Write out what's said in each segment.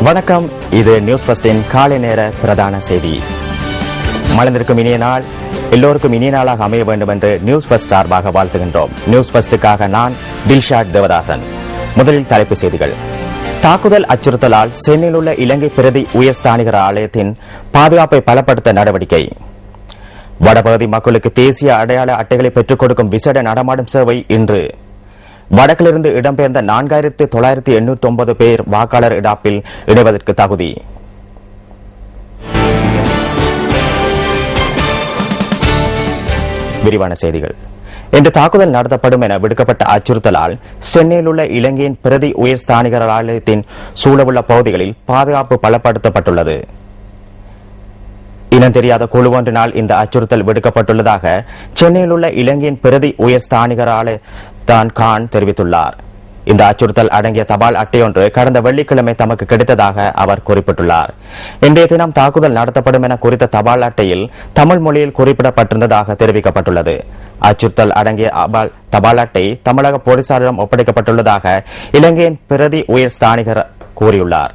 வணக்கம். இது நியூஸ் ஃபர்ஸ்டின் காலை நேர பிரதான செய்தி. மலர்ந்திருக்கும் இனிய நாள் எல்லோருக்கும் இனிய நாளாக அமைய வேண்டும் என்று நியூஸ் ஃபர்ஸ்ட் சார்பாக வாழ்த்துகின்றோம். நியூஸ் ஃபர்ஸ்டுக்காக நான் தில்ஷாட் தேவதாசன். முதலில் தலைப்புச் செய்திகள். தாக்குதல் அச்சுறுத்தலால் சென்னையில் உள்ள இலங்கை பிரதி உயர்ஸ்தானிகர் ஆலயத்தின் பாதுகாப்பை பலப்படுத்த நடவடிக்கை. வடபகுதி மக்களுக்கு தேசிய அடையாள அட்டைகளை பெற்றுக் கொடுக்கும் விசேட நடமாடும் சேவை இன்று. வடக்கிலிருந்து இடம்பெயர்ந்த 4989 பேர் வாக்காளர் இடாப்பில் இணைவதற்கு தகுதி. விரிவான செய்திகள். இன்று தாக்குதல் நடத்தப்படும் என விடுக்கப்பட்ட அச்சுறுத்தலால் சென்னையில் உள்ள இலங்கையின் பிரதி உயர்ஸ்தானிகர் ஆலயத்தின் சூழவுள்ள பகுதிகளில் பாதுகாப்பு பலப்படுத்தப்பட்டுள்ளது. இனம் தெரியாத குழு ஒன்றினால் இந்த அச்சுறுத்தல் விடுக்கப்பட்டுள்ளதாக சென்னையில் உள்ள இலங்கையின் பிரதி உயர்ஸ்தானிகர் ஆலயத்தான் கான் தெரிவித்துள்ளார். இந்த அச்சுறுத்தல் அடங்கிய தபால் அட்டையொன்று கடந்த வெள்ளிக்கிழமை தமக்கு கிடைத்ததாக அவர் குறிப்பிட்டுள்ளார். இன்றைய தினம் தாக்குதல் நடத்தப்படும் என குறித்த தபால் அட்டையில் தமிழ் மொழியில் குறிப்பிடப்பட்டிருந்ததாக தெரிவிக்கப்பட்டுள்ளது. அச்சுறுத்தல் அடங்கிய தபால் அட்டை தமிழக போலீசாரிடம் ஒப்படைக்கப்பட்டுள்ளதாக இலங்கையின் பிரதி உயர்ஸ்தானிகர் கூறியுள்ளார்.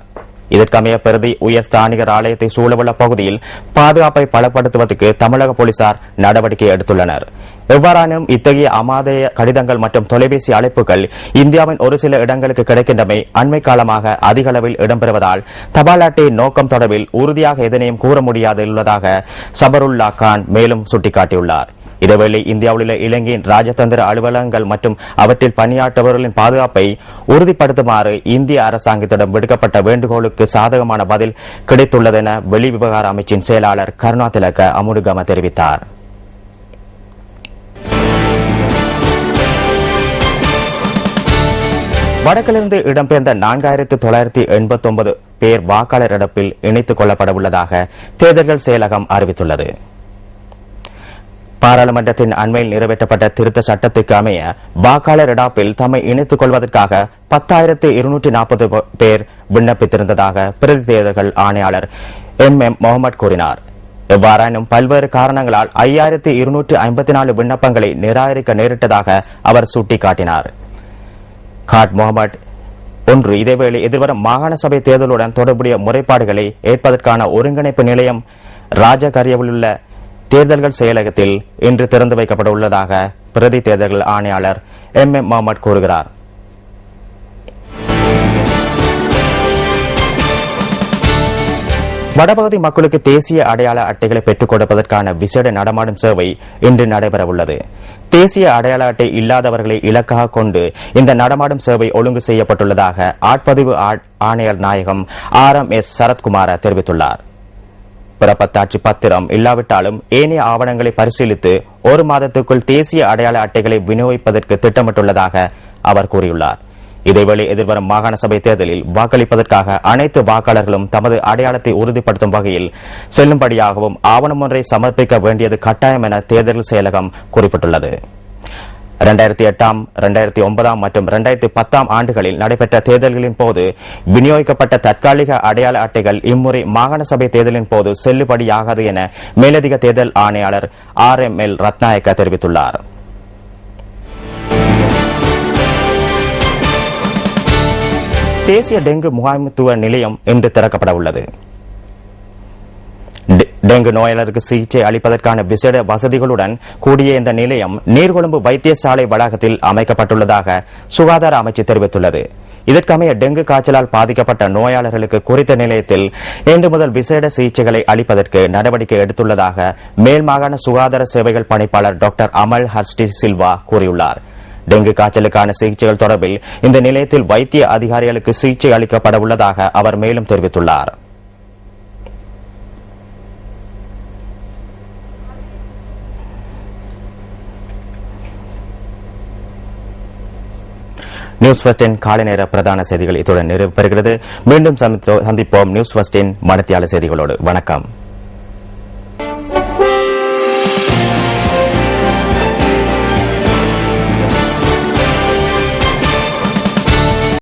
இதற்கமைய பிரதி உயர்ஸ்தானிகர் ஆலயத்தை சூழவுள்ள பகுதியில் பாதுகாப்பை பலப்படுத்துவதற்கு தமிழக போலீசார் நடவடிக்கை எடுத்துள்ளனர். எவ்வாறானும் இத்தகைய அமாதேய கடிதங்கள் மற்றும் தொலைபேசி அழைப்புகள் இந்தியாவின் ஒரு சில இடங்களுக்கு கிடைக்கின்றமை அண்மை காலமாக அதிக அளவில் இடம்பெறுவதால் தபால் அட்டையின் நோக்கம் தொடர்பில் உறுதியாக எதனையும் கூற முடியாதுள்ளதாக சபருல்லா கான் மேலும் சுட்டிக்காட்டியுள்ளார். இதேவேளை இந்தியாவில் உள்ள இலங்கையின் ராஜதந்திர அலுவலகங்கள் மற்றும் அவற்றில் பணியாற்றுபவர்களின் பாதுகாப்பை உறுதிப்படுத்துமாறு இந்திய அரசாங்கத்திடம் விடுக்கப்பட்ட வேண்டுகோளுக்கு சாதகமான பதில் கிடைத்துள்ளது என வெளிவிவகார அமைச்சின் செயலாளர் கருணா திலக அமுனுகம தெரிவித்தார். வடக்கிலிருந்து இடம்பெயர்ந்த 4989 பேர் வாக்காளர் இடாப்பில் இணைத்துக் கொள்ளப்பட உள்ளதாக தேர்தல்கள் செயலகம் அறிவித்துள்ளது. பாராளுமன்றத்தின் அண்மையில் நிறைவேற்றப்பட்ட திருத்த சட்டத்துக்கு அமைய வாக்காளர் இடாப்பில் தம்மை இணைத்துக் கொள்வதற்காக 10,240 பேர் விண்ணப்பித்திருந்ததாக பிரதி தேர்தல்கள் ஆணையாளர் MM முகமது கூறினார். எவ்வாறாயினும் பல்வேறு காரணங்களால் 5,254 விண்ணப்பங்களை நிராகரிக்க நேரிட்டதாக அவர் சுட்டிக்காட்டினார். காட் முகமது ஒன்று. இதேவேளை எதிர்வரும் மாகாண சபை தேர்தலுடன் தொடர்புடைய முறைப்பாடுகளை ஏற்பதற்கான ஒருங்கிணைப்பு நிலையம் ராஜகரியவில் உள்ள தேர்தல்கள் செயலகத்தில் இன்று திறந்து வைக்கப்பட உள்ளதாக பிரதி தேர்தல்கள் ஆணையாளர் MM முகமது கூறுகிறார். வடபகுதி மக்களுக்கு தேசிய அடையாள அட்டைகளை பெற்றுக் கொடுப்பதற்கான விசேட நடமாடும் சேவை இன்று நடைபெறவுள்ளது. தேசிய அடையாள அட்டை இல்லாதவர்களை இலக்காக கொண்டு இந்த நடமாடும் சேவை ஒழுங்கு செய்யப்பட்டுள்ளதாக ஆட்பதிவு ஆணையர் நாயகம் RMS சரத்குமார தெரிவித்துள்ளார். பிறப்பத்தாட்சி பத்திரம் இல்லாவிட்டாலும் ஏனைய ஆவணங்களை பரிசீலித்து ஒரு மாதத்துக்குள் தேசிய அடையாள அட்டைகளை விநியோகிப்பதற்கு திட்டமிட்டுள்ளதாக அவர் கூறியுள்ளார். இதேவேளை எதிர்வரும் மாகாண சபை தேர்தலில் வாக்களிப்பதற்காக அனைத்து வாக்காளர்களும் தமது அடையாளத்தை உறுதிப்படுத்தும் வகையில் செல்லும்படியாகவும் ஆவணம் ஒன்றை சமர்ப்பிக்க வேண்டியது கட்டாயம் என தேர்தல் செயலகம் குறிப்பிட்டுள்ளது. 2008, 2009 மற்றும் 2010 ஆண்டுகளில் நடைபெற்ற தேர்தல்களின் போது விநியோகிக்கப்பட்ட தற்காலிக அடையாள அட்டைகள் இம்முறை மாகாண சபை தேர்தலின் போது செல்லுபடியாகாது என மேலதிக தேர்தல் ஆணையாளர் RML ரத்நாயக்க தெரிவித்துள்ளார். தேசிய டெங்கு முகாமைத்துவ நிலையம் இன்று திறக்கப்பட உள்ளது. டெங்கு நோயாளருக்கு சிகிச்சை அளிப்பதற்கான விசேட வசதிகளுடன் கூடிய இந்த நிலையம் நீர்கொழும்பு வைத்தியசாலை வளாகத்தில் அமைக்கப்பட்டுள்ளதாக சுகாதார அமைச்சு தெரிவித்துள்ளது. இதற்கமைய டெங்கு காய்ச்சலால் பாதிக்கப்பட்ட நோயாளர்களுக்கு குறித்த நிலையத்தில் இன்று முதல் விசேட சிகிச்சைகளை அளிப்பதற்கு நடவடிக்கை எடுத்துள்ளதாக மேல் மாகாண சுகாதார சேவைகள் பணிப்பாளர் டாக்டர் அமல் ஹர்ஸ்டி சில்வா கூறியுள்ளார். டெங்கு காய்ச்சலுக்கான சிகிச்சைகள் தொடர்பில் இந்த நிலையத்தில் வைத்திய அதிகாரிகளுக்கு சிகிச்சை அளிக்கப்பட உள்ளதாக அவர் மேலும் தெரிவித்துள்ளார். நியூஸ் ஃபர்ஸ்டின் காலை நேர பிரதான செய்திகள் இத்துடன் நிறைவு பெறுகிறது. மீண்டும் சந்திப்போம் நியூஸ் ஃபர்ஸ்டின் மணித்தியால செய்திகளோடு. வணக்கம்.